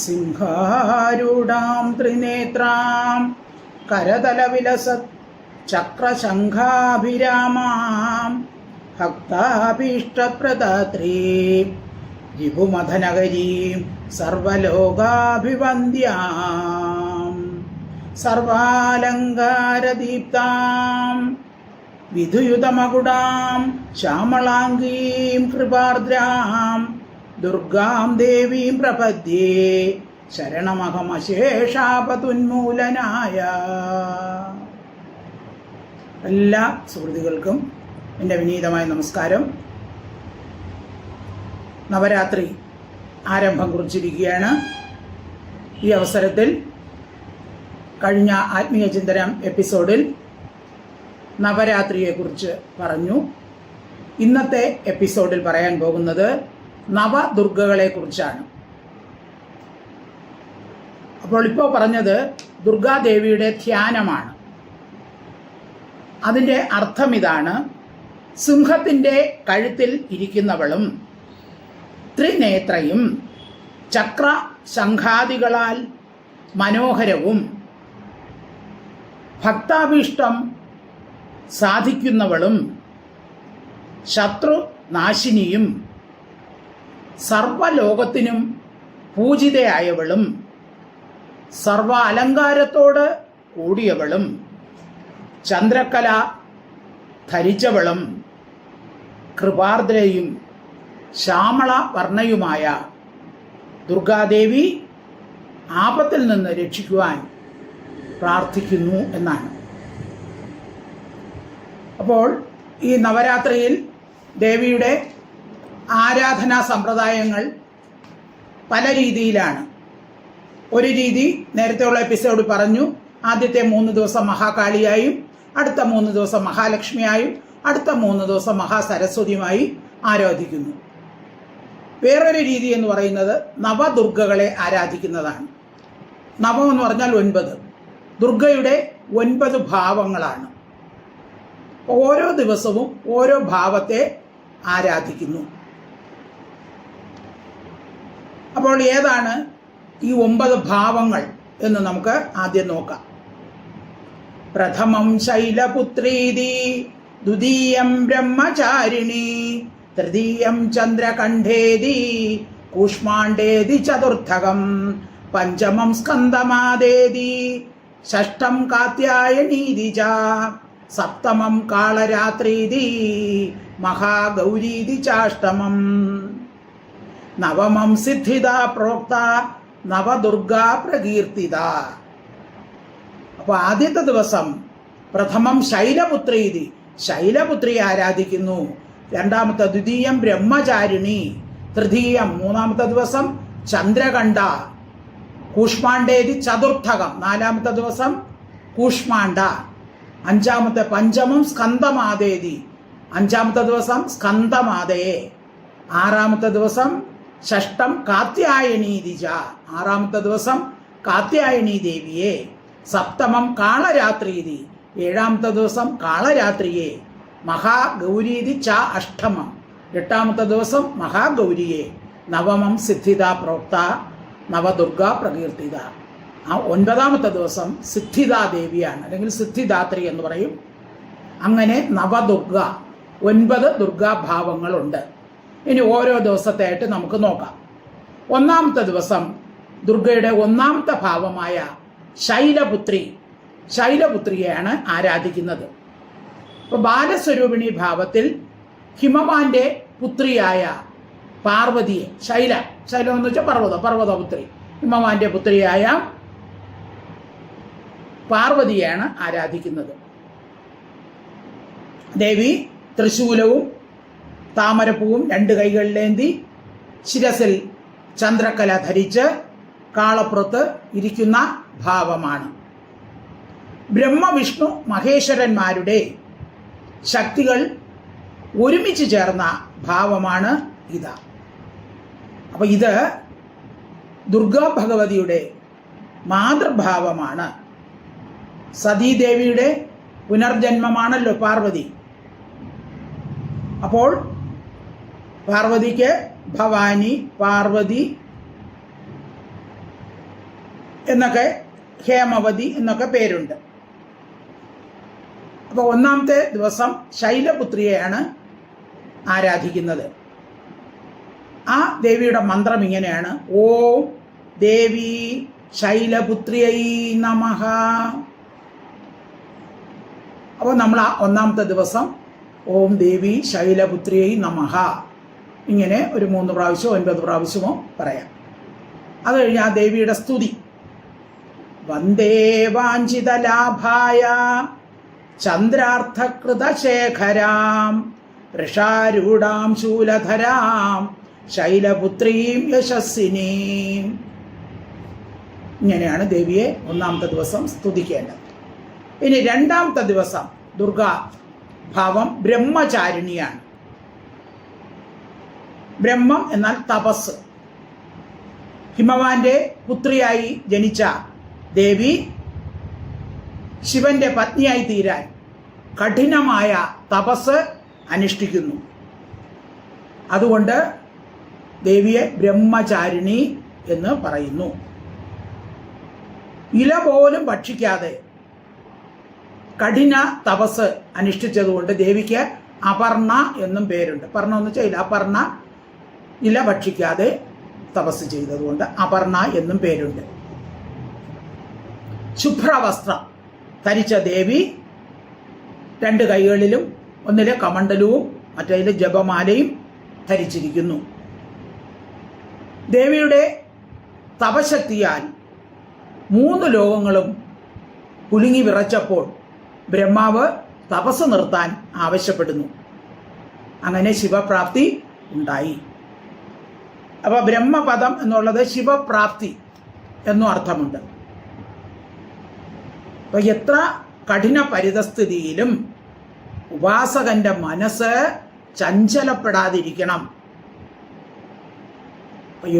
സിംഹാരൂഢാം ത്രിനേത്രാം കരതലവിലസത് ചക്രശംഖാഭിരാമാം ഭക്താഭീഷ്ടപ്രദാത്രീം രിപുമഥനഗരീം സർവലോകാഭിവന്ദ്യാം സർവാലങ്കാരദീപ്താം വിധുയുതമകുടാം ശ്യാമളാംഗീം കൃപാർദ്രാം ദുർഗാം ദേവീം പ്രപദ്യേ ശരണമഹമശേഷാപതുന്മൂലനായ. എല്ലാ സുഹൃത്തുക്കൾക്കും എൻ്റെ വിനീതമായ നമസ്കാരം. നവരാത്രി ആരംഭം കുറിച്ചിരിക്കുകയാണ്. ഈ അവസരത്തിൽ കഴിഞ്ഞ ആത്മീയ ചിന്തനം എപ്പിസോഡിൽ നവരാത്രിയെക്കുറിച്ച് പറഞ്ഞു. ഇന്നത്തെ എപ്പിസോഡിൽ പറയാൻ പോകുന്നത് നവദുർഗകളെക്കുറിച്ചാണ്. അപ്പോൾ ഇപ്പോൾ പറഞ്ഞത് ദുർഗാദേവിയുടെ ധ്യാനമാണ്. അതിൻ്റെ അർത്ഥം ഇതാണ്: സിംഹത്തിൻ്റെ കഴുത്തിൽ ഇരിക്കുന്നവളും ത്രിനേത്രയും ചക്ര ശംഖാദികളാൽ മനോഹരവും ഭക്താഭീഷ്ടം സാധിക്കുന്നവളും ശത്രുനാശിനിയും സർവലോകത്തിനും പൂജിതയായവളും സർവ അലങ്കാരത്തോട് കൂടിയവളും ചന്ദ്രക്കല ധരിച്ചവളും കൃപാർദ്രയും ശ്യാമള വർണ്ണയുമായ ദുർഗാദേവി ആപത്തിൽ നിന്ന് രക്ഷിക്കുവാൻ പ്രാർത്ഥിക്കുന്നു എന്നാണ്. അപ്പോൾ ഈ നവരാത്രിയിൽ ദേവിയുടെ ആരാധനാ സമ്പ്രദായങ്ങൾ പല രീതിയിലാണ്. ഒരു രീതി നേരത്തെയുള്ള എപ്പിസോഡ് പറഞ്ഞു. ആദ്യത്തെ 3 ദിവസം മഹാകാളിയായും, അടുത്ത 3 ദിവസം മഹാലക്ഷ്മിയായും, അടുത്ത 3 ദിവസം മഹാസരസ്വതിയുമായി ആരാധിക്കുന്നു. വേറൊരു രീതി എന്ന് പറയുന്നത് നവദുർഗകളെ ആരാധിക്കുന്നതാണ്. നവം എന്ന് പറഞ്ഞാൽ 9. ദുർഗയുടെ 9 ഭാവങ്ങളാണ്. ഓരോ ദിവസവും ഓരോ ഭാവത്തെ ആരാധിക്കുന്നു. അപ്പോൾ ഏതാണ് ഈ 9 ഭാവങ്ങൾ എന്ന് നമുക്ക് ആദ്യം നോക്കാം. പ്രഥമം ശൈലപുത്രീതി, ദ്വിതീയം ബ്രഹ്മചാരിണി, തൃതീയം ചന്ദ്രകണ്ഠേതി, കൂഷ്മാണ്ഡേതി ചതുർത്ഥകം, പഞ്ചമം സ്കന്ദമാദേതി, ഷഷ്ടം കാത്യായനീതി ച, സപ്തമം കാളരാത്രീതി, മഹാഗൗരീതി ചാഷ്ടമം, നവമം സിദ്ധിത പ്രോക്ത, നവദുർഗാ പ്രകീർത്തിത. അപ്പോൾ ആദ്യത്തെ ദിവസം പ്രഥമം ശൈലപുത്രീതി, ശൈലപുത്രിയെ ആരാധിക്കുന്നു. രണ്ടാമത്തെ ദ്വിതീയം ബ്രഹ്മചാരിണി, തൃതീയം 3-ാമത്തെ ദിവസം ചന്ദ്രകണ്ഠ, കൂഷ്മാണ്ഡേതി ചതുർത്ഥകം 4-ാമത്തെ ദിവസം കൂഷ്മാണ്ഡ, പഞ്ചമം സ്കന്ദമാദേതി 5-ാമത്തെ ദിവസം സ്കന്ദമാതയെ, 6-ാമത്തെ ദിവസം ഷഷ്ടം കാത്യായനീതിജ 6-ാമത്തെ ദിവസം കാത്യായനി ദേവിയെ, സപ്തമം കാളരാത്രീതി 7-ാമത്തെ ദിവസം കാളരാത്രിയെ, മഹാഗൗരീതി ച അഷ്ടമം 8-ാമത്തെ ദിവസം മഹാഗൗരിയെ, നവമം സിദ്ധിത പ്രോക്ത, നവദുർഗാ പ്രകീർത്തിത. 9-ാമത്തെ ദിവസം സിദ്ധിതാ ദേവിയാണ്, അല്ലെങ്കിൽ സിദ്ധിദാത്രി എന്ന് പറയും. അങ്ങനെ നവദുർഗ 9 ദുർഗാഭാവങ്ങളുണ്ട്. ഇനി ഓരോ ദിവസത്തെയായിട്ട് നമുക്ക് നോക്കാം. 1-ാമത്തെ ദിവസം ദുർഗയുടെ 1-ാമത്തെ ഭാവമായ ശൈലപുത്രിയെയാണ് ആരാധിക്കുന്നത്. ഇപ്പോൾ ബാലസ്വരൂപിണി ഭാവത്തിൽ ഹിമവാന്റെ പുത്രിയായ പാർവതിയെ, ശൈലം എന്ന് വെച്ചാൽ പർവ്വതപുത്രി, ഹിമവാന്റെ പുത്രിയായ പാർവതിയാണ് ആരാധിക്കുന്നത്. ദേവി ത്രിശൂലവും താമരപ്പൂവും 2 കൈകളിലേന്തി ശിരസിൽ ചന്ദ്രക്കല ധരിച്ച് കാളപ്പുറത്ത് ഇരിക്കുന്ന ഭാവമാണ്. ബ്രഹ്മവിഷ്ണു മഹേശ്വരന്മാരുടെ ശക്തികൾ ഒരുമിച്ച് ചേർന്ന ഭാവമാണ് ഇത്. അപ്പോൾ ഇത് ദുർഗാ ഭഗവതിയുടെ മാതൃഭാവമാണ്. സതീദേവിയുടെ പുനർജന്മമാണല്ലോ പാർവതി. അപ്പോൾ പാർവതിക്ക് ഭവാനി, പാർവതി എന്നൊക്കെ, ഹേമവതി എന്നൊക്കെ പേരുണ്ട്. അപ്പോൾ ഒന്നാമത്തെ ദിവസം ശൈലപുത്രിയെയാണ് ആരാധിക്കുന്നത്. ആ ദേവിയുടെ മന്ത്രം ഇങ്ങനെയാണ്: ഓം ദേവി ശൈലപുത്രിയൈ നമഃ. അപ്പോൾ നമ്മൾ ആ ഒന്നാമത്തെ ദിവസം ഓം ദേവി ശൈലപുത്രിയൈ നമഃ ഇങ്ങനെ ഒരു 3 പ്രാവശ്യമോ 9 പ്രാവശ്യമോ പറയാം. അത് കഴിഞ്ഞ് ആ ദേവിയുടെ സ്തുതി: വന്ദേ വാഞ്ചിതലാഭായ ചന്ദ്രാർത്ഥകൃതശേഖരാം വൃഷാരൂഢാം ശൂലധരാം ശൈലപുത്രീം യശസ്വിനീം. ഇങ്ങനെയാണ് ദേവിയെ ഒന്നാമത്തെ ദിവസം സ്തുതിക്കേണ്ടത്. ഇനി രണ്ടാമത്തെ ദിവസം ദുർഗാ ഭാവം ബ്രഹ്മചാരിണിയാണ്. ബ്രഹ്മം എന്നാൽ തപസ്. ഹിമവാന്റെ പുത്രിയായി ജനിച്ച ദേവി ശിവന്റെ പത്നിയായി തീരാൻ കഠിനമായ തപസ് അനുഷ്ഠിക്കുന്നു. അതുകൊണ്ട് ദേവിയെ ബ്രഹ്മചാരിണി എന്ന് പറയുന്നു. ഇല പോലും ഭക്ഷിക്കാതെ കഠിന തപസ് അനുഷ്ഠിച്ചതുകൊണ്ട് ദേവിക്ക് അപർണ എന്നും പേരുണ്ട്. പർണ എന്ന് വെച്ചാൽ അപർണ, ഇല ഭക്ഷിക്കാതെ തപസ് ചെയ്തതുകൊണ്ട് അപർണ എന്നും പേരുണ്ട്. ശുഭ്രവസ്ത്രം ധരിച്ച ദേവി 2 കൈകളിലും ഒന്നിലെ കമണ്ഡലവും മറ്റേതിലെ ജപമാലയും ധരിച്ചിരിക്കുന്നു. ദേവിയുടെ തപശക്തിയാൽ 3 ലോകങ്ങളും കുലുങ്ങി വിറച്ചപ്പോൾ ബ്രഹ്മാവ് തപസ് നിർത്താൻ ആവശ്യപ്പെടുന്നു. അങ്ങനെ ശിവപ്രാപ്തി ഉണ്ടായി. അപ്പോൾ ബ്രഹ്മപദം എന്നുള്ളത് ശിവപ്രാപ്തി എന്നും അർത്ഥമുണ്ട്. അപ്പോൾ എത്ര കഠിന പരിതസ്ഥിതിയിലും ഉപാസകന്റെ മനസ്സ് ചഞ്ചലപ്പെടാതിരിക്കണം.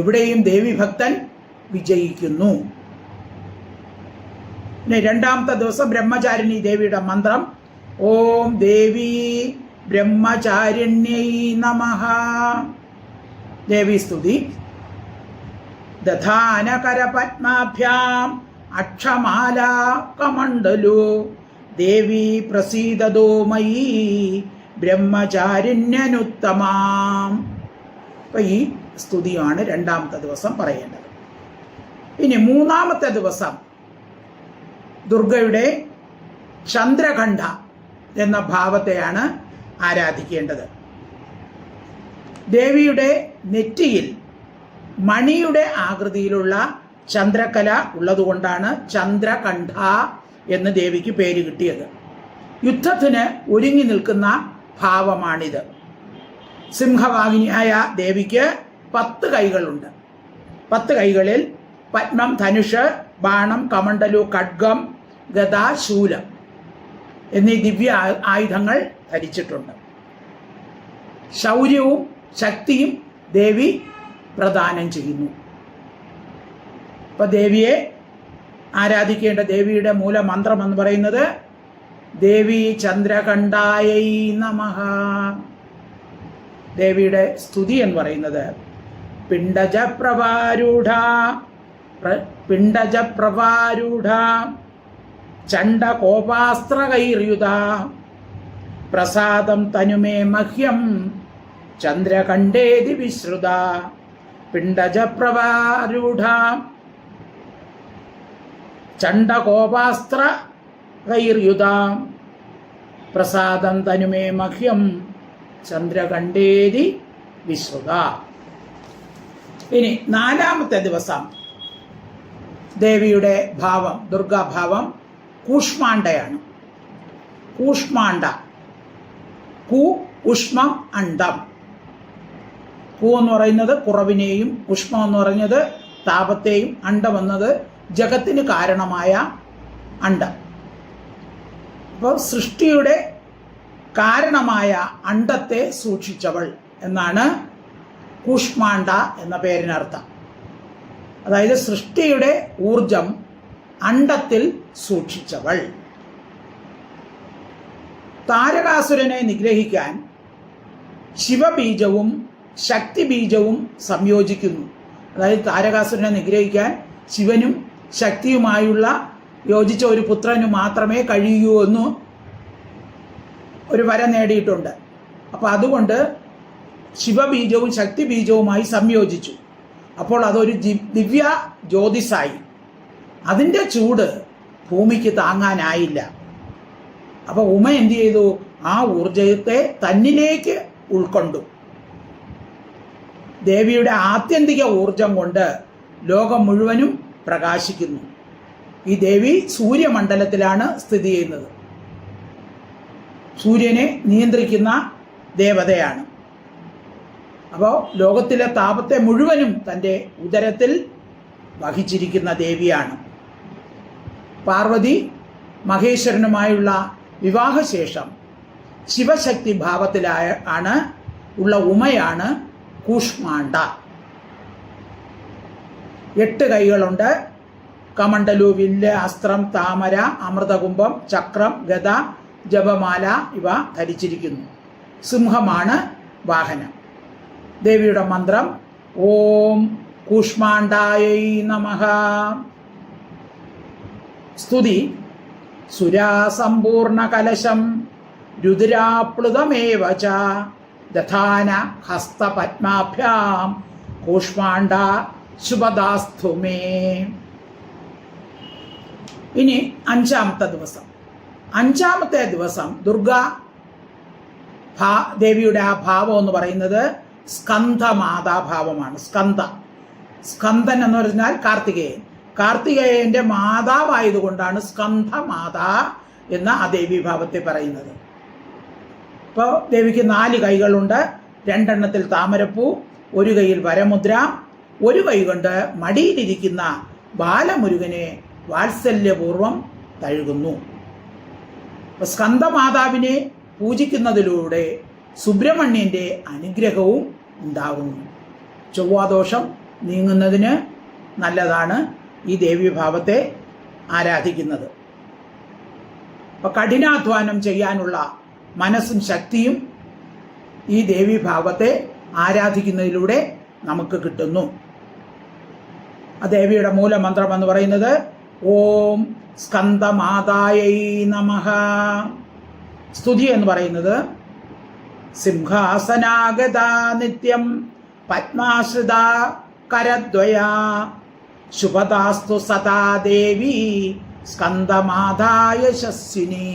എവിടെയും ദേവീഭക്തൻ വിജയിക്കുന്നു. പിന്നെ രണ്ടാമത്തെ ദിവസം ബ്രഹ്മചാരിണി ദേവിയുടെ മന്ത്രം ഓം ദേവി ബ്രഹ്മചാരിണ്യൈ നമഃ. ദേവി സ്തുതി: ദധാനകരപത്മാഭ്യാം അക്ഷമാല കമണ്ഡലു ദേവി പ്രസീദതോ മയി ബ്രഹ്മചാരിണ്യനുത്തമാം. അപ്പം ഈ സ്തുതിയാണ് രണ്ടാമത്തെ ദിവസം പറയേണ്ടത്. ഇനി മൂന്നാമത്തെ ദിവസം ദുർഗയുടെ ചന്ദ്രകണ്ഠ എന്ന ഭാവത്തെയാണ് ആരാധിക്കേണ്ടത്. ദേവിയുടെ നെറ്റിയിൽ മണിയുടെ ആകൃതിയിലുള്ള ചന്ദ്രക്കല ഉള്ളതുകൊണ്ടാണ് ചന്ദ്രകണ്ഠ എന്ന് ദേവിക്ക് പേര് കിട്ടിയത്. യുദ്ധത്തിന് ഒരുങ്ങി നിൽക്കുന്ന ഭാവമാണിത്. സിംഹവാഹിനിയായ ദേവിക്ക് 10 കൈകളുണ്ട്. 10 കൈകളിൽ പത്മം, ധനുഷ്, ബാണം, കമണ്ഡലു, ഖഡ്ഗം, ഗദ, ശൂലം എന്നീ ദിവ്യ ആയുധങ്ങൾ ധരിച്ചിട്ടുണ്ട്. ശൗര്യവും ശക്തിയും ദേവി പ്രദാനം ചെയ്യുന്നു. ഇപ്പൊ ദേവിയെ ആരാധിക്കേണ്ട ദേവിയുടെ മൂലമന്ത്രം എന്ന് പറയുന്നത് ദേവി ചന്ദ്രകണ്ഠായൈ നമഃ. ദേവിയുടെ സ്തുതി എന്ന് പറയുന്നത് പിണ്ടജപ്രവാരൂഢ ചണ്ഡകോപാസ്ത്രകൈർയുത പ്രസാദം തനുമേ മഹ്യം ചന്ദ്രകണ്ഠേതി വിശ്രുത. പിണ്ടജപ്രവാരൂഢ ചണ്ഡകോപാസ്ത്രകൈർയുത പ്രസാദം തനുമേ മഹ്യം ചന്ദ്രകണ്ഠേതി വിശ്രുത. ഇനി നാലാമത്തെ ദിവസം ദേവിയുടെ ഭാവം, ദുർഗാഭാവം കൂഷ്മാണ്ഡയാണ്. കൂഷ്മാണ്ഡ, കു ഉഷ്മം അണ്ഡം. കു എന്ന് പറയുന്നത് കുറവിനെയും, ഉഷ്മം എന്ന് പറയുന്നത് താപത്തെയും, അണ്ഡം എന്നത് ജഗത്തിന് കാരണമായ അണ്ഡം. അപ്പോൾ സൃഷ്ടിയുടെ കാരണമായ അണ്ഡത്തെ സൂക്ഷിച്ചവൾ എന്നാണ് കൂഷ്മാണ്ഡ എന്ന പേരിനർത്ഥം. അതായത് സൃഷ്ടിയുടെ ഊർജം അണ്ഡത്തിൽ സൂക്ഷിച്ചവൾ. താരകാസുരനെ നിഗ്രഹിക്കാൻ ശിവബീജവും ശക്തിബീജവും സംയോജിക്കുന്നു. അതായത് താരകാസുരനെ നിഗ്രഹിക്കാൻ ശിവനും ശക്തിയുമായുള്ള യോജിച്ച ഒരു പുത്രന് മാത്രമേ കഴിയൂ എന്ന് ഒരു വരം നേടിയിട്ടുണ്ട്. അപ്പോൾ അതുകൊണ്ട് ശിവബീജവും ശക്തിബീജവുമായി സംയോജിച്ചു. അപ്പോൾ അതൊരു ദിവ്യ ജ്യോതിസായി. അതിൻ്റെ ചൂട് ഭൂമിക്ക് താങ്ങാനായില്ല. അപ്പോൾ ഉമ എന്ത് ചെയ്തു? ആ ഊർജത്തെ തന്നിലേക്ക് ഉൾക്കൊണ്ടു. ദേവിയുടെ ആത്യന്തിക ഊർജം കൊണ്ട് ലോകം മുഴുവനും പ്രകാശിക്കുന്നു. ഈ ദേവി സൂര്യമണ്ഡലത്തിലാണ് സ്ഥിതി ചെയ്യുന്നത്. സൂര്യനെ നിയന്ത്രിക്കുന്ന ദേവതയാണ്. അപ്പോൾ ലോകത്തിലെ താപത്തെ മുഴുവനും തൻ്റെ ഉദരത്തിൽ വഹിച്ചിരിക്കുന്ന ദേവിയാണ്. പാർവതി മഹേശ്വരനുമായുള്ള വിവാഹശേഷം ശിവശക്തി ഭാവത്തിലായ ഉള്ള ഉമയാണ് കൂഷ്മാണ്ഡ. 8 കൈകളുണ്ട്. കമണ്ഡലു, വില്ല്, അസ്ത്രം, താമര, അമൃതകുംഭം, ചക്രം, ഗദ, ജപമാല ഇവ ധരിച്ചിരിക്കുന്നു. സിംഹമാണ് വാഹനം. ദേവിയുടെ മന്ത്രം ഓം കൂഷ്മാണ്ഡായൈ നമഃ. സ്തുതി സുരാസമ്പൂർണ കലശം രുദ്രാപ്ലുതമേവ ച ദധാന ഹസ്തപത്മാഭ്യാം കൂഷ്മാണ്ഡ ശുഭദാസ്തു മേ. ഇനി 5-ാമത്തെ ദിവസം. 5-ാമത്തെ ദിവസം ദുർഗാ ദേവിയുടെ ആ ഭാവം എന്ന് പറയുന്നത് സ്കന്ധമാതാഭാവമാണ്. സ്കന്ദൻ എന്ന് പറഞ്ഞാൽ കാർത്തികേയൻ. കാർത്തികേയന്റെ മാതാവായതുകൊണ്ടാണ് സ്കന്ധമാതാ എന്ന ആ ദേവീഭാവത്തെ പറയുന്നത്. ഇപ്പോൾ ദേവിക്ക് 4 കൈകളുണ്ട്. 2 എണ്ണത്തിൽ താമരപ്പൂ, 1 കൈയിൽ വരമുദ്ര, 1 കൈ കൊണ്ട് മടിയിലിരിക്കുന്ന ബാലമുരുകനെ വാത്സല്യപൂർവം തഴുകുന്നു. സ്കന്ധമാതാവിനെ പൂജിക്കുന്നതിലൂടെ സുബ്രഹ്മണ്യന്റെ അനുഗ്രഹവും ഉണ്ടാകുന്നു. ചൊവ്വാദോഷം നീങ്ങുന്നതിന് നല്ലതാണ് ഈ ദേവീഭാവത്തെ ആരാധിക്കുന്നത്. അപ്പോൾ കഠിനാധ്വാനം ചെയ്യാനുള്ള മനസ്സും ശക്തിയും ഈ ദേവീഭാവത്തെ ആരാധിക്കുന്നതിലൂടെ നമുക്ക് കിട്ടുന്നു. ആ ദേവിയുടെ മൂലമന്ത്രം എന്ന് പറയുന്നത് ഓം സ്കന്ദമാതായൈ നമഃ. സ്തുതി എന്ന് പറയുന്നത് സിംഹാസനാഗത നിത്യം പത്മാശ്രിത കരദ്വയ ശുഭദാസ്തു സദാ ദേവി സ്കന്ദമാതായ ശസ്വിനി.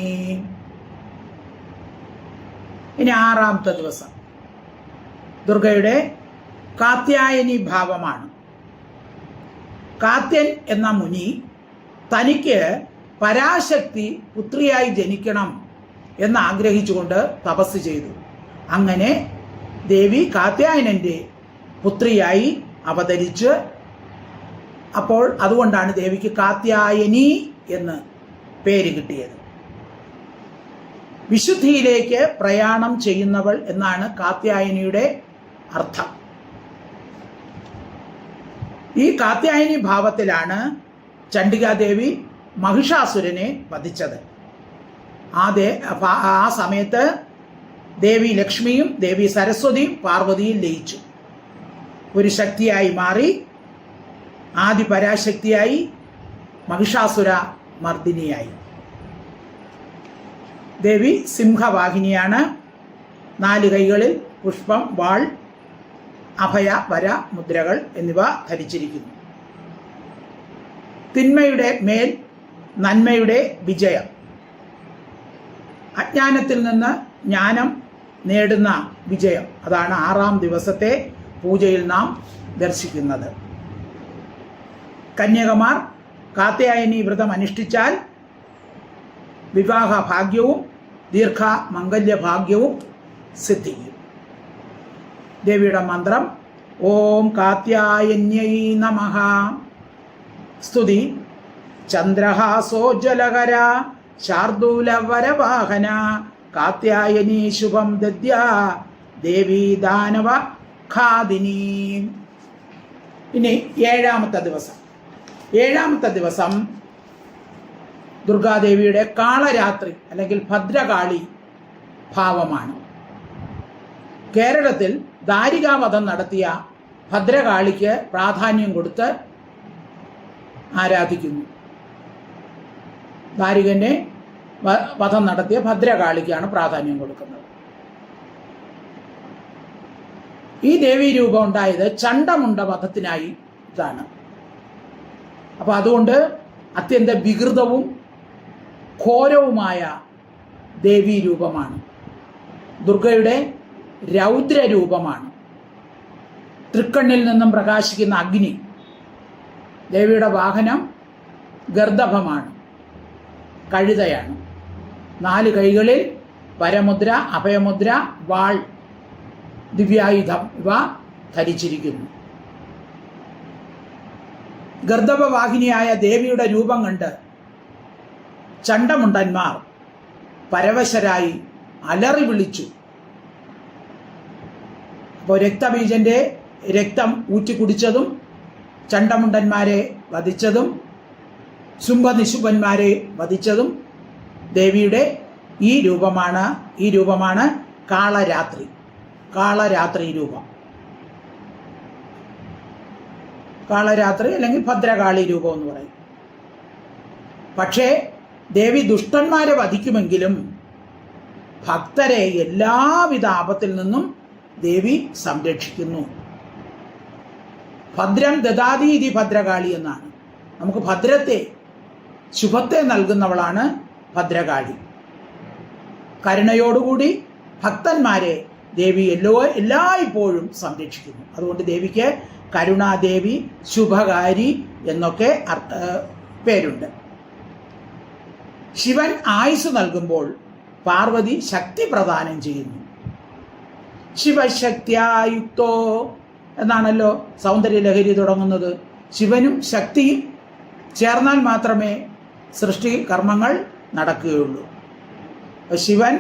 ഇനി 6-ാമത്തെ ദിവസം ദുർഗയുടെ കാത്യായനി ഭാവമാണ്. കാത്യൻ എന്ന മുനി തനിക്ക് പരാശക്തി പുത്രിയായി ജനിക്കണം എന്ന് ആഗ്രഹിച്ചുകൊണ്ട് തപസ് ചെയ്തു. അങ്ങനെ ദേവി കാത്യായനന്റെ പുത്രിയായി അവതരിച്ച്, അപ്പോൾ അതുകൊണ്ടാണ് ദേവിക്ക് കാത്യായനി എന്ന് പേര് കിട്ടിയത്. വിശുദ്ധിയിലേക്ക് പ്രയാണം ചെയ്യുന്നവൾ എന്നാണ് കാത്യായനിയുടെ അർത്ഥം. ഈ കാത്യായനി ഭാവത്തിലാണ് ചണ്ഡികാദേവി മഹിഷാസുരനെ വധിച്ചത്. ആ സമയത്ത് ദേവി ലക്ഷ്മിയും ദേവി സരസ്വതിയും പാർവതിയും ലയിച്ചു. ഒരു ശക്തിയായി മാറി ആദിപരാശക്തിയായി മഹിഷാസുര മർദിനിയായി. ദേവി സിംഹവാഹിനിയാണ്. 4 കൈകളിൽ പുഷ്പം, വാൾ, അഭയ, വര, മുദ്രകൾ എന്നിവ ധരിച്ചിരിക്കുന്നു. തിന്മയുടെ മേൽ നന്മയുടെ വിജയം. അജ്ഞാനത്തിൽ നിന്ന് ജ്ഞാനം നേടുന്ന വിജയം. അതാണ് 6-ാം ദിവസത്തെ പൂജയിൽ നാം ദർശിക്കുന്നത്. കന്യകമാർ കാത്യായനി വ്രതം അനുഷ്ഠിച്ചാൽ വിവാഹ ഭാഗ്യവും ദീർഘ മംഗല്യഭാഗ്യവും സിദ്ധിക്കും. ദേവിയുടെ മന്ത്രം ഓം കാത്യായന്യൈ നമഃ. സ്തുതി ചന്ദ്രഹാസോജ്വലകര ശാർദൂലവരവാഹന കാത്യായനി ശുഭം ദദ്യാ ദേവി ദാനവ ഖാദിനി. ഇനി 7-ാമത്തെ ദിവസം. 7-ാമത്തെ ദിവസം ദുർഗാദേവിയുടെ കാളരാത്രി അല്ലെങ്കിൽ ഭദ്രകാളി ഭാവമാണ്. കേരളത്തിൽ ദാരികാവധം നടത്തിയ ഭദ്രകാളിക്ക് പ്രാധാന്യം കൊടുത്ത് ആരാധിക്കുന്നു. ദാരികനെ വധം നടത്തിയ ഭദ്രകാളിക്കാണ് പ്രാധാന്യം കൊടുക്കുന്നത്. ഈ ദേവീരൂപം ഉണ്ടായത് ചണ്ഡമുണ്ട വധത്തിനായി ഇതാണ്. അപ്പോൾ അതുകൊണ്ട് അത്യന്തം വികൃതവും ഘോരവുമായ ദേവീരൂപമാണ്. ദുർഗയുടെ രൗദ്രരൂപമാണ്. തൃക്കണ്ണിൽ നിന്നും പ്രകാശിക്കുന്ന അഗ്നി. ദേവിയുടെ വാഹനം ഗർദഭമാണ്, കഴുതയാണ്. 4 കൈകളിൽ വരമുദ്ര, അഭയമുദ്ര, വാൾ, ദിവ്യായുധം ഇവ ധരിച്ചിരിക്കുന്നു. ഗർദഭവാഹിനിയായ ദേവിയുടെ രൂപം കണ്ട് ചണ്ഡമുണ്ടന്മാർ പരവശരായി അലറി വിളിച്ചു. അപ്പോൾ രക്തബീജന്റെ രക്തം ഊറ്റിക്കുടിച്ചതും ചണ്ഡമുണ്ടന്മാരെ വധിച്ചതും ശുംഭനിശുംഭന്മാരെ വധിച്ചതും ദേവിയുടെ ഈ രൂപമാണ് കാളരാത്രി രൂപം. കാളരാത്രി അല്ലെങ്കിൽ ഭദ്രകാളി രൂപം എന്ന് പറയും. പക്ഷേ ദേവി ദുഷ്ടന്മാരെ വധിക്കുമെങ്കിലും ഭക്തരെ എല്ലാവിധ ആപത്തിൽ നിന്നും ദേവി സംരക്ഷിക്കുന്നു. ഭദ്രം ദദാതീതി ഭദ്രകാളി എന്നാണ്. നമുക്ക് ഭദ്രത്തെ, ശുഭത്തെ നൽകുന്നവളാണ് ഭദ്രകാളി. കരുണയോടുകൂടി ഭക്തന്മാരെ ദേവി എല്ലായ്പ്പോഴും സംരക്ഷിക്കുന്നു. അതുകൊണ്ട് ദേവിക്ക് കരുണാദേവി, ശുഭകാരി എന്നൊക്കെ പേരുണ്ട്. ശിവൻ ആയുസ് നൽകുമ്പോൾ പാർവതി ശക്തി പ്രദാനം ചെയ്യുന്നു. ശിവശക്തിയായുക്തോ എന്നാണല്ലോ സൗന്ദര്യലഹരി തുടങ്ങുന്നത്. ശിവനും ശക്തിയും ചേർന്നാൽ മാത്രമേ സൃഷ്ടി കർമ്മങ്ങൾ നടക്കുകയുള്ളൂ. ശിവൻ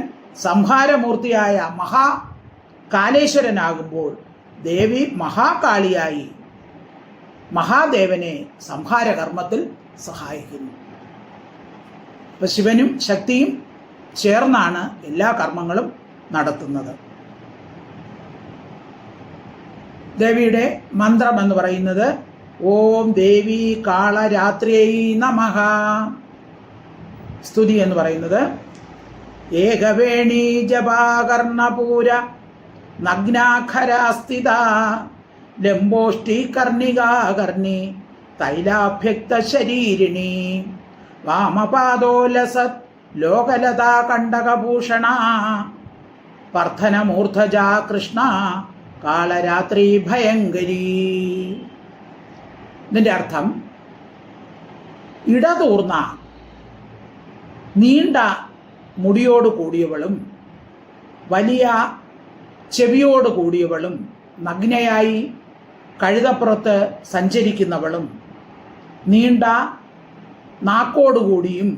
സംഹാരമൂർത്തിയായ മഹാകാലേശ്വരനാകുമ്പോൾ ദേവി മഹാകാളിയായി മഹാദേവനെ സംഹാരകർമ്മത്തിൽ സഹായിക്കുന്നു. അപ്പം ശിവനും ശക്തിയും ചേർന്നാണ് എല്ലാ കർമ്മങ്ങളും നടത്തുന്നത്. ദേവിയുടെ മന്ത്രം എന്ന് പറയുന്നത് ഓം ദേവി കാളരാത്രിയൈ നമഃ. സ്തുതി എന്ന് പറയുന്നത് ഏകവേണീ ജപാകർണപൂര നഗ്നാഖരാസ്ഥിത ലംബോഷ്ഠീകർണികാകർണി തൈലാഭ്യക്ത ശരീരിണി വാമപാദോലസത് ലോകലതാ കണ്ടകഭൂഷണ വർദ്ധനമൂർധജാ കൃഷ്ണ കാളരാത്രി ഭയങ്കരി. ഇതിൻ്റെ അർത്ഥം ഇടതൂർന്ന നീണ്ട മുടിയോട് കൂടിയവളും വലിയ ചെവിയോട് കൂടിയവളും നഗ്നയായി കഴുതപ്പുറത്ത് സഞ്ചരിക്കുന്നവളും നീണ്ട നാക്കോടുകൂടിയും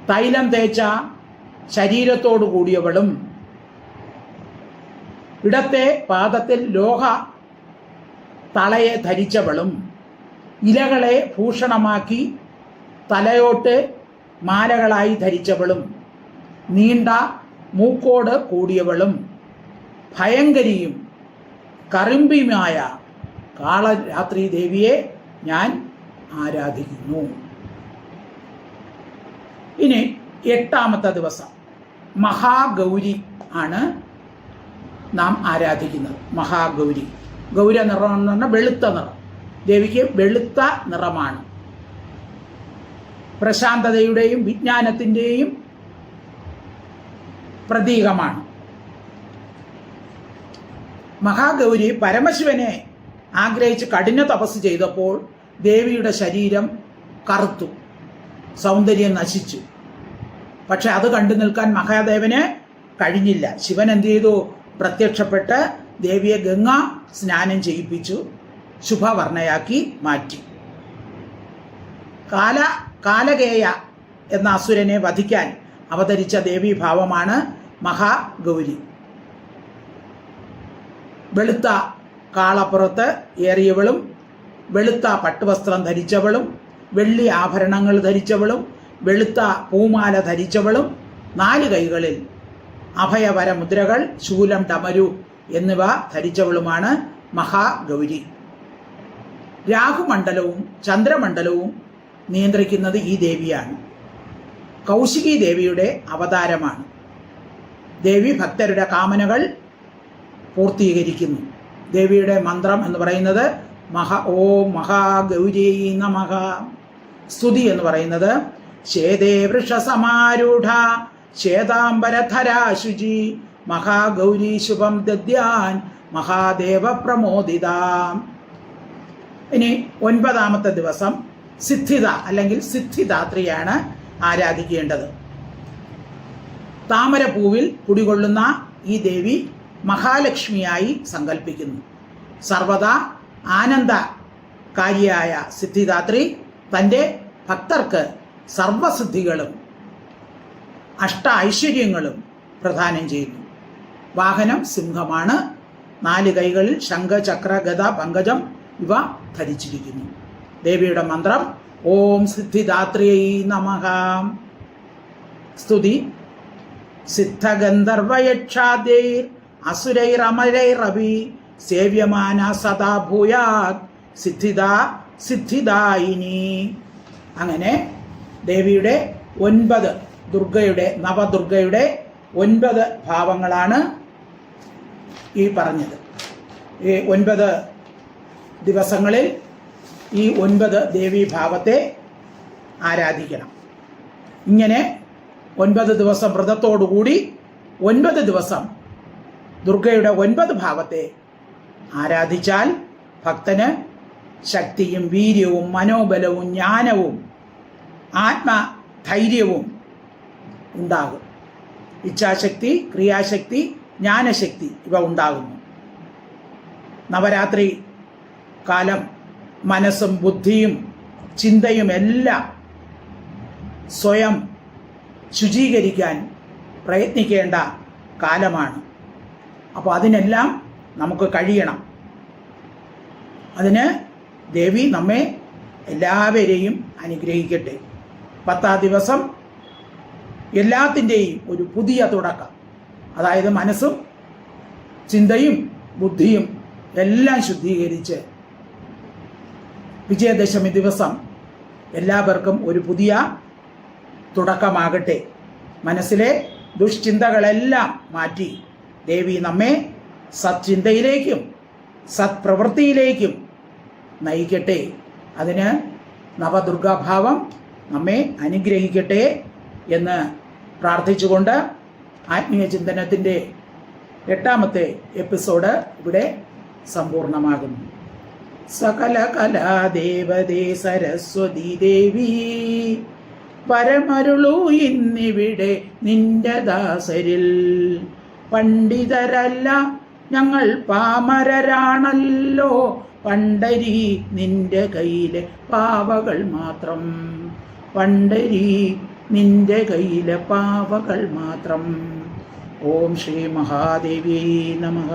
തൈലം തേച്ച ശരീരത്തോടു കൂടിയവളും ഇടത്തെ പാദത്തിൽ ലോഹ തളയെ ധരിച്ചവളും ഇലകളെ ഭൂഷണമാക്കി തലയോട്ട് മാലകളായി ധരിച്ചവളും നീണ്ട മൂക്കോട് കൂടിയവളും ഭയങ്കരിയും കറിമ്പിയുമായ കാളരാത്രി ദേവിയെ ഞാൻ ആരാധിക്കുന്നു. ഇനി 8ാമത്തെ ദിവസം മഹാഗൗരി ആണ് നാം ആരാധിക്കുന്നത്. മഹാഗൗരി, ഗൗര നിറം എന്ന് പറഞ്ഞാൽ വെളുത്ത നിറം. ദേവിക്ക് വെളുത്ത നിറമാണ്. പ്രശാന്തതയുടെയും വിജ്ഞാനത്തിൻ്റെയും പ്രതീകമാണ്. മഹാഗൗരി പരമശിവനെ ആഗ്രഹിച്ച് കഠിന തപസ് ചെയ്തപ്പോൾ ദേവിയുടെ ശരീരം കറുത്തു, സൗന്ദര്യം നശിച്ചു. പക്ഷെ അത് കണ്ടു നിൽക്കാൻ മഹാദേവന് കഴിഞ്ഞില്ല. ശിവൻ എന്ത് ചെയ്തു? പ്രത്യക്ഷപ്പെട്ട് ദേവിയെ ഗംഗാ സ്നാനം ചെയ്യിപ്പിച്ചു, ശുഭവർണ്ണയാക്കി മാറ്റി. കാലകേയ എന്ന അസുരനെ വധിക്കാൻ അവതരിച്ച ദേവീഭാവമാണ് മഹാഗൗരി. വെളുത്ത കാളപ്പുറത്ത് ഏറിയവളും വെളുത്ത പട്ടുവസ്ത്രം ധരിച്ചവളും വെള്ളി ആഭരണങ്ങൾ ധരിച്ചവളും വെളുത്ത പൂമാല ധരിച്ചവളും 4 കൈകളിൽ അഭയവരമുദ്രകൾ, ശൂലം, ഡമരു എന്നിവ ധരിച്ചവളുമാണ് മഹാഗൗരി. രാഹുമണ്ഡലവും ചന്ദ്രമണ്ഡലവും നിയന്ത്രിക്കുന്നത് ഈ ദേവിയാണ്. കൗശികി ദേവിയുടെ അവതാരമാണ്. ദേവി ഭക്തരുടെ കാമനകൾ പൂർത്തീകരിക്കുന്നു. ദേവിയുടെ മന്ത്രം എന്ന് പറയുന്നത് ഓം മഹാഗൗരി നമഃ. സ്തുതി എന്ന് പറയുന്നത് ശേതേ വൃഷസമാരൂഢ ശ്വേതാംബരധരാ ശുചി മഹാഗൗരി ശുഭം ദദ്യാൻ മഹാദേവ പ്രമോദിതാം. ഇനി 9ാമത്തെ ദിവസം സിദ്ധിദ അല്ലെങ്കിൽ സിദ്ധിദാത്രിയാണ് ആരാധിക്കേണ്ടത്. താമരപ്പൂവിൽ കുടികൊള്ളുന്ന ഈ ദേവി മഹാലക്ഷ്മിയായി സങ്കല്പിക്കുന്നു. സർവദാ ആനന്ദകാരിയായ സിദ്ധിദാത്രി തൻ്റെ ഭക്തർക്ക് സർവസിദ്ധികളും ഐശ്വര്യങ്ങളും പ്രദാനം ചെയ്യുന്നു. വാഹനം സിംഹമാണ്. 4 കൈകളിൽ ശംഖ, ചക്ര, ഗദ, പങ്കജം ഇവ ധരിച്ചിരിക്കുന്നു. ദേവിയുടെ മന്ത്രം ഓം സിദ്ധിദാത്രിയൈ നമഃ. സ്തുതി സിദ്ധഗന്ധർവയക്ഷാദ്യൈർ അസുരൈരമരൈരവി സേവ്യമാന സദാ ഭൂയാത് സിദ്ധിദാ സിദ്ധിദായിനി. അങ്ങനെ ദേവിയുടെ 9 നവദുർഗയുടെ 9 ഭാവങ്ങളാണ് ഈ പറഞ്ഞത്. ഈ 9 ദിവസങ്ങളിൽ ഈ 9 ദേവീഭാവത്തെ ആരാധിക്കണം. ഇങ്ങനെ 9 ദിവസം വ്രതത്തോടുകൂടി 9 ദിവസം ദുർഗയുടെ 9 ഭാവത്തെ ആരാധിച്ചാൽ ഭക്തന് ശക്തിയും വീര്യവും മനോബലവും ജ്ഞാനവും ആത്മധൈര്യവും ഉണ്ടാകും. ഇച്ഛാശക്തി, ക്രിയാശക്തി, ജ്ഞാനശക്തി ഇവ ഉണ്ടാകുന്നു. നവരാത്രി കാലം മനസ്സും ബുദ്ധിയും ചിന്തയും എല്ലാം സ്വയം ശുചീകരിക്കാൻ പ്രയത്നിക്കേണ്ട കാലമാണ്. അപ്പോൾ അതിനെല്ലാം നമുക്ക് കഴിയണം. അതിന് ദേവി നമ്മെ എല്ലാവരെയും അനുഗ്രഹിക്കട്ടെ. 10ാം ദിവസം എല്ലാത്തിൻ്റെയും ഒരു പുതിയ തുടക്കം, അതായത് മനസ്സും ചിന്തയും ബുദ്ധിയും എല്ലാം ശുദ്ധീകരിച്ച് വിജയദശമി ദിവസം എല്ലാവർക്കും ഒരു പുതിയ തുടക്കമാകട്ടെ. മനസ്സിലെ ദുഷ്ചിന്തകളെല്ലാം മാറ്റി ദേവി നമ്മെ സത്ചിന്തയിലേക്കും സത്പ്രവൃത്തിയിലേക്കും നയിക്കട്ടെ. അതിന് നവദുർഗാഭാവം നമ്മെ അനുഗ്രഹിക്കട്ടെ എന്ന് പ്രാർത്ഥിച്ചുകൊണ്ട് ആത്മീയ ചിന്തനത്തിൻ്റെ 8ാമത്തെ എപ്പിസോഡ് ഇവിടെ സമ്പൂർണ്ണമാകുന്നു. സകല കലാദേവതേ സരസ്വതി ദേവി പരമരുളൂ ഇന്നിവിടെ നിന്റെ ദാസരിൽ. പണ്ഡിതരല്ല ഞങ്ങൾ പാമരരാണല്ലോ, പണ്ടരി നിന്റെ കയ്യിലെ പാവകൾ മാത്രം. പണ്ടരി നിന്റെ കയ്യിലെ പാവകൾ മാത്രം. ഓം ശ്രീ മഹാദേവി നമഃ.